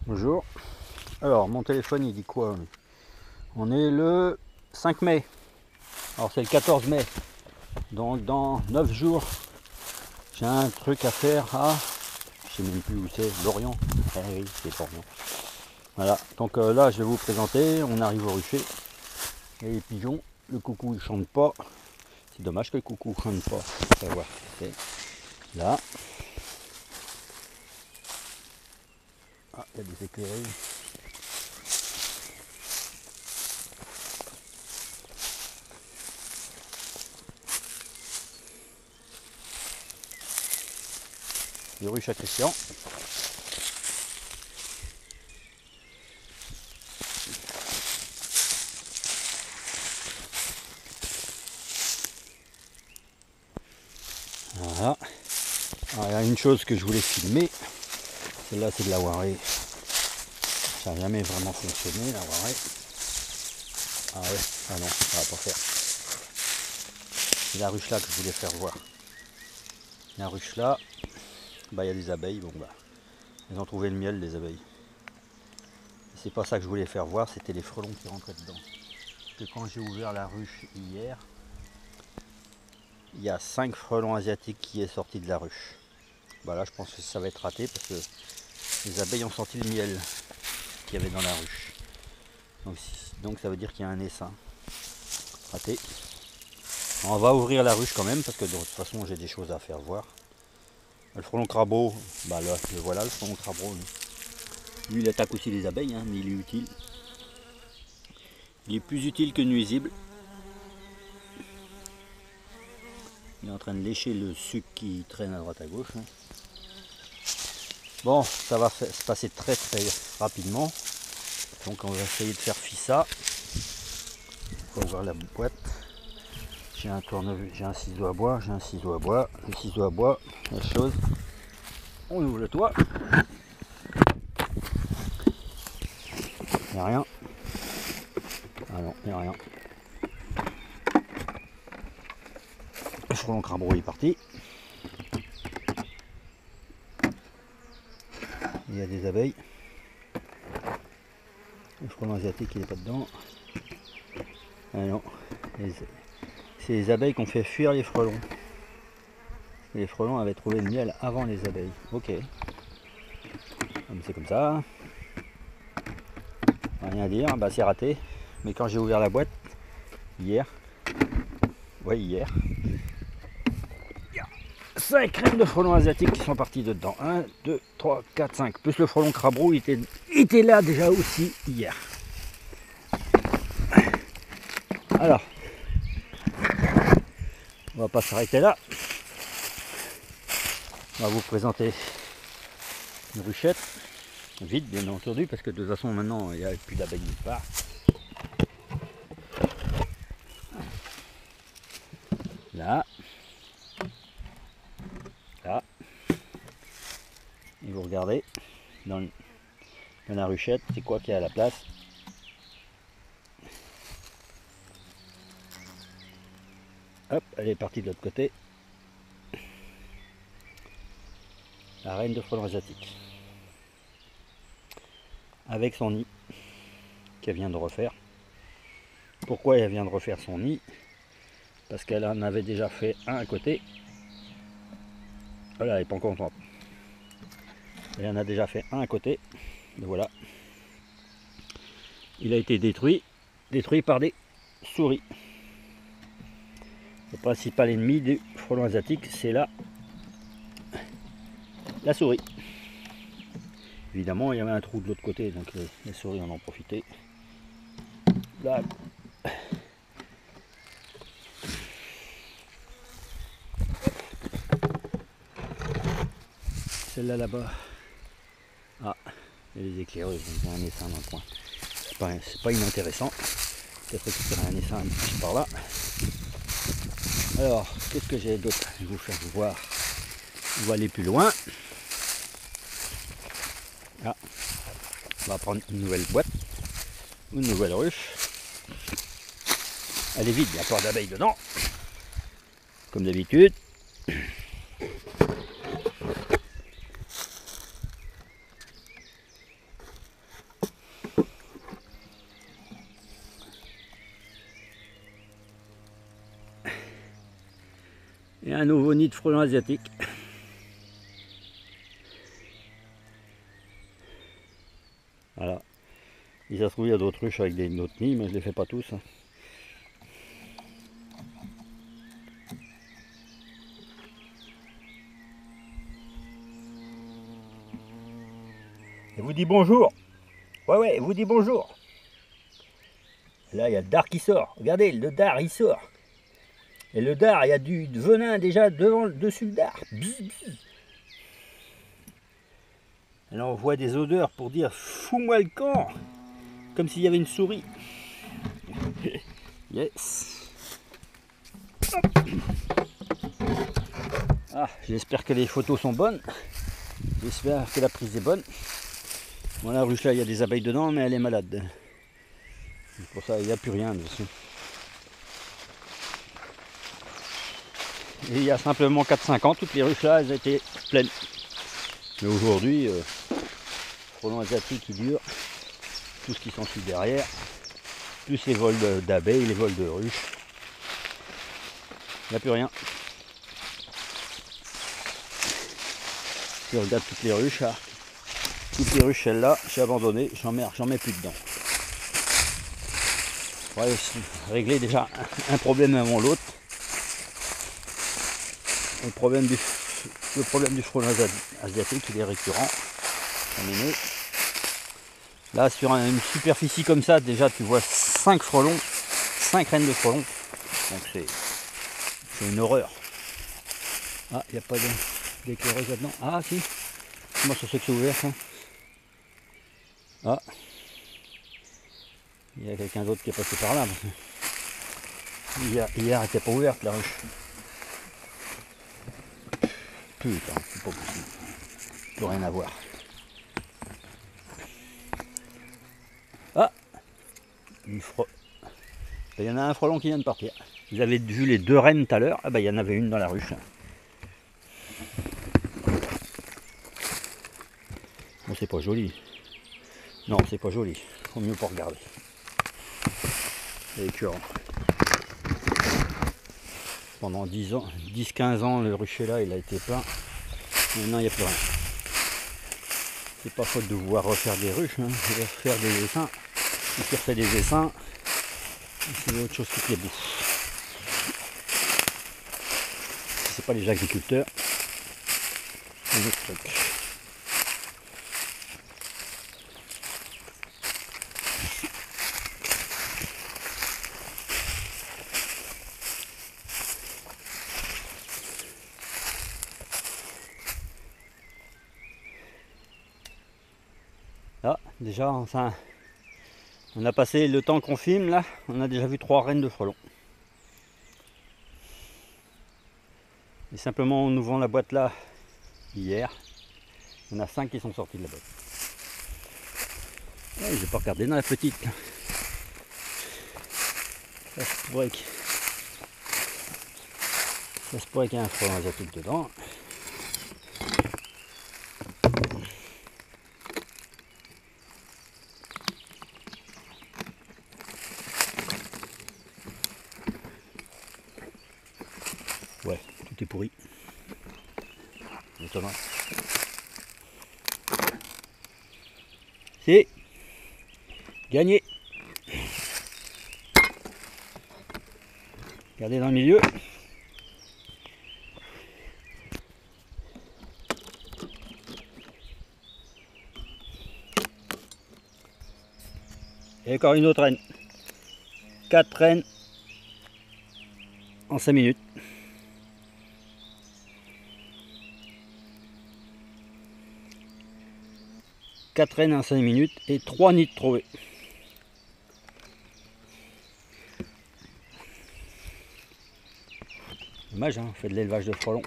Bonjour. Alors mon téléphone il dit quoi? On est le 5 mai. Alors c'est le 14 mai. Donc dans 9 jours, j'ai un truc à faire à... Je sais même plus où c'est, Lorient. Ah oui, c'est Lorient. Voilà, donc là je vais vous présenter, on arrive au rucher. Et les pigeons, le coucou il chante pas. C'est dommage que le coucou chante pas. On va voir si c'est là. Ah, il y a des éclairés. Les ruches à Christian. Voilà. Alors, il y a une chose que je voulais filmer. Celle-là c'est de la Warée. Ça n'a jamais vraiment fonctionné la Warée. Ah ouais, ah non, ça va pas faire. C'est la ruche là que je voulais faire voir. La ruche là, bah il y a des abeilles, bon bah. Elles ont trouvé le miel les abeilles. C'est pas ça que je voulais faire voir, c'était les frelons qui rentraient dedans. Parce que quand j'ai ouvert la ruche hier, il y a 5 frelons asiatiques qui est sorti de la ruche. Bah là je pense que ça va être raté parce que les abeilles ont sorti le miel qu'il y avait dans la ruche. Donc ça veut dire qu'il y a un essaim. Raté. On va ouvrir la ruche quand même parce que de toute façon j'ai des choses à faire voir. Le frelon crabeau, bah là le voilà le frelon crabeau. Lui il attaque aussi les abeilles, hein, mais il est utile. Il est plus utile que nuisible. Il est en train de lécher le sucre qui traîne à droite à gauche. Bon, ça va se passer très rapidement. Donc on va essayer de faire fi ça. On va ouvrir la boîte. J'ai un tournevis, j'ai un ciseau à bois, j'ai un ciseau à bois. Le ciseau à bois, la chose. On ouvre le toit. Il n'y a rien. Ah non, il n'y a rien. Le frelon crabeau est parti. Il y a des abeilles. Le frelon asiatique il n'est pas dedans. Ah non. C'est les abeilles qui ont fait fuir les frelons. Les frelons avaient trouvé le miel avant les abeilles. Ok. C'est comme ça. Rien à dire, bah c'est raté. Mais quand j'ai ouvert la boîte, hier, ouais hier, il y a 5 crèmes de frelons asiatiques qui sont partis dedans. 1, 2, 3, 4, 5. Plus le frelon crabeau, il était là déjà aussi hier. Alors, on va pas s'arrêter là. On va vous présenter une ruchette. Vite bien entendu, parce que de toute façon maintenant il n'y a plus d'abeilles nulle part. Là. Là. Et vous regardez dans la ruchette, c'est quoi qu'il y a à la place? Hop, elle est partie de l'autre côté. La reine de frelons asiatiques. Avec son nid qu'elle vient de refaire. Pourquoi elle vient de refaire son nid? Parce qu'elle en avait déjà fait un à côté. Voilà, elle n'est pas encore contente. Elle en a déjà fait un à côté. Et voilà. Il a été détruit par des souris. Le principal ennemi du frelon asiatique, c'est la souris. Évidemment, il y avait un trou de l'autre côté, donc les souris en ont profité. Là. Celle-là là-bas. Ah, il y a des éclaireuses, il y a un essaim dans le coin. C'est pas inintéressant. Peut-être récupérer un essaim un petit par là. Alors, qu'est-ce que j'ai d'autre? Je vais vous faire voir. On va aller plus loin. Ah, on va prendre une nouvelle boîte, une nouvelle ruche. Elle est vide, il n'y a pas d'abeilles dedans, comme d'habitude. un nouveau nid de frelons asiatiques. Voilà. Il s'est trouvé, il y a d'autres ruches avec d'autres nids, mais je ne les fais pas tous. Et vous dit bonjour. Ouais, vous dit bonjour. Là, il y a le dard qui sort. Regardez, le dard, il sort. Et le dard, il y a du venin déjà dessus le dard. Bzz, bzz. Alors on voit des odeurs pour dire fous-moi le camp. Comme s'il y avait une souris. Yes. Ah, j'espère que les photos sont bonnes. J'espère que la prise est bonne. Bon, la ruche là, il y a des abeilles dedans, mais elle est malade. Pour ça, il n'y a plus rien dessus. Et il y a simplement 4-5 ans, toutes les ruches là, elles étaient pleines. Mais aujourd'hui, frelons asiatiques qui durent, tout ce qui s'ensuit derrière, plus les vols d'abeilles, les vols de ruches. Il n'y a plus rien. Si on regarde toutes les ruches, là, celles-là, j'ai abandonné, j'en mets plus dedans. Ouais, régler déjà un problème avant l'autre. Le problème du frelon asiatique, il est récurrent. Terminé. Là, sur une superficie comme ça, déjà tu vois 5 frelons, 5 reines de frelons. Donc c'est une horreur. Ah, il n'y a pas d'éclaireuse là-dedans. Ah, si. Comment ça se fait que c'est ouvert ça? Ah. Il y a quelqu'un d'autre qui est passé par là. Hier, elle n'était pas ouverte la ruche. Putain, c'est pas possible. Plus rien à voir. Ah, il y en a un frelon qui vient de partir. Vous avez vu les 2 reines tout à l'heure. Ah bah il y en avait une dans la ruche. Bon, c'est pas joli. Non, c'est pas joli. Faut mieux pas regarder. C'est écœurant. Pendant 10-15 ans, le rucher là, il a été plein. Maintenant, il n'y a plus rien. C'est pas faute de vouloir refaire des ruches, hein. Refaire des essaims. Et qui refait des essaims, c'est autre chose qui les bouffe. C'est pas les agriculteurs, c'est un autre truc. Là, déjà, enfin, on a passé le temps qu'on filme là, on a déjà vu 3 reines de frelons. Et simplement en ouvrant la boîte là, hier, il y en a 5 qui sont sortis de la boîte. Ouais, je vais pas regarder dans la petite. Ça se pourrait qu'il y ait un frelon asiatique dedans. Ouais, tout est pourri. Étonnant. C'est gagné. Regardez dans le milieu. Et encore une autre reine. 4 reines en 5 minutes. Quatre reines en 5 minutes et 3 nids trouvés. Dommage, hein, on fait de l'élevage de frelons.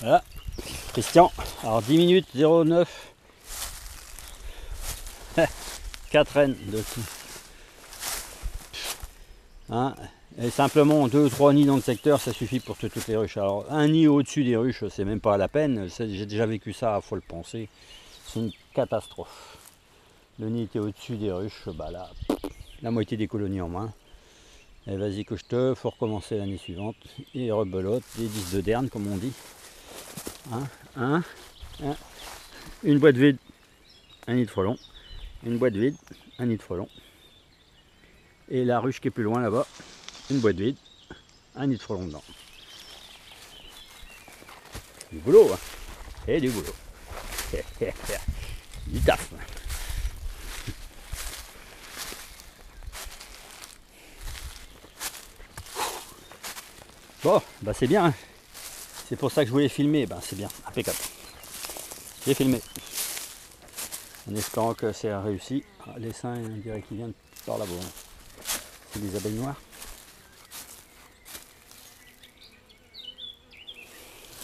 Voilà. Christian, alors 10 minutes 09. 4 rennes de tout. Hein, et simplement 2-3 nids dans le secteur, ça suffit pour toutes les ruches. Alors un nid au-dessus des ruches, c'est même pas la peine. J'ai déjà vécu ça, faut le penser. C'est une catastrophe. Le nid était au-dessus des ruches, bah là, la moitié des colonies en moins. Et vas-y que je te, faut recommencer l'année suivante. Et rebelote, les 10 de derne comme on dit. Une boîte vide, un nid de frelon. Une boîte vide, un nid de frelon. Et la ruche qui est plus loin là-bas, une boîte vide, un nid de frelon dedans. Du boulot, hein. Et du boulot. Du taf. Bon, bah c'est bien. Hein. C'est pour ça que je voulais filmer. Ben c'est bien, impeccable. J'ai filmé. En espérant que c'est réussi. Ah, les seins, on dirait qu'ils viennent par là-bas. C'est des abeilles noires.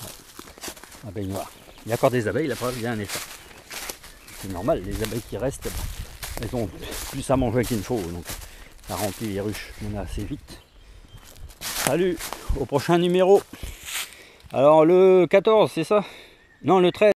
Ouais. Abeilles noires. Il y a encore des abeilles, la preuve, il y a un essaim. C'est normal, les abeilles qui restent, elles ont plus à manger qu'il ne faut. Donc ça remplit les ruches, on a assez vite. Salut, au prochain numéro. Alors le 14, c'est ça? Non, le 13.